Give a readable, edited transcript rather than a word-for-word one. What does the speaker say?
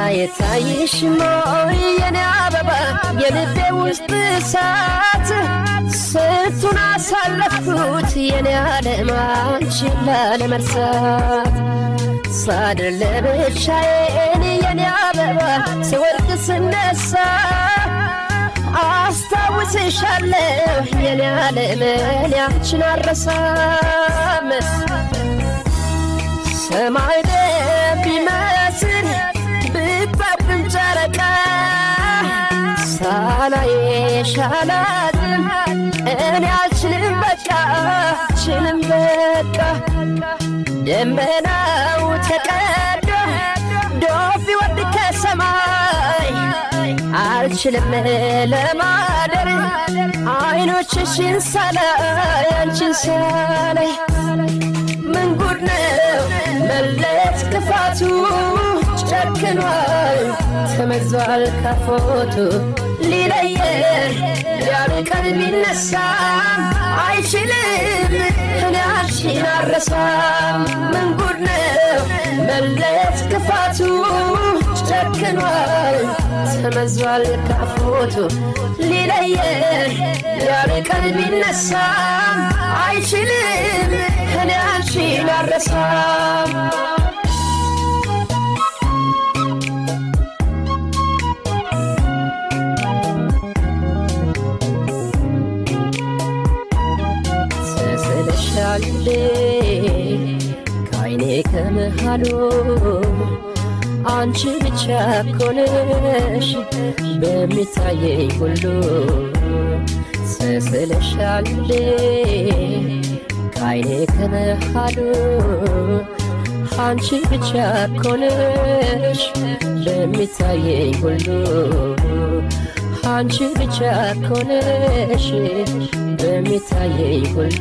አይታይሽም ወይ የኔ አበባ የልቤ ውስጥ እሳት ስንቱን አሳለፍኩት የኔ ዓለም አንቺን ላለመርሳት ሳድር ለብቻዬን የኔ አበባ ስወድቅ ስነሳ አስታውስሻለሁ የኔ ዓለም እኔ አንቺን አልረሳም ሰማይ ቢመስል ብታብም ጨረቃ ሳላይሽ አላድርም እኔ አልችልም በቃ አልችልም በቃ ደመናው ተቀዶ ዶፍ ቢወርድ ከሰማይ አልችልም ለማደር አይኖችሽን ሳላይ አንቺን ሳላይ ምን ጉድ ነው መለየት ክፋቱ ጨክኗል ተመዟል ካፎቱ ሊለየን ያርቀን ቢነሳም አይችልም እኔ አንቺን አልረሳም ምን ጉድ ነው መለየት ክፋቱ ጨክኗል ተመዟል ካፎቱ ሊለየን ያርቀን ቢነሳም አይችልም እኔ አንቺን አልረሳም ስስልሻሌ ከዓይኔ ከመሃሉ አንቺ ብቻ ኮነሽ በሚታየኝ ሁሉ ስስልሻሌ ከዓይኔ ከመሃሉ አንቺ ብቻ ኮነሽ በሚታየኝ ሁሉ አንቺ ብቻ ኮነሽ በሚታየኝ ሁሉ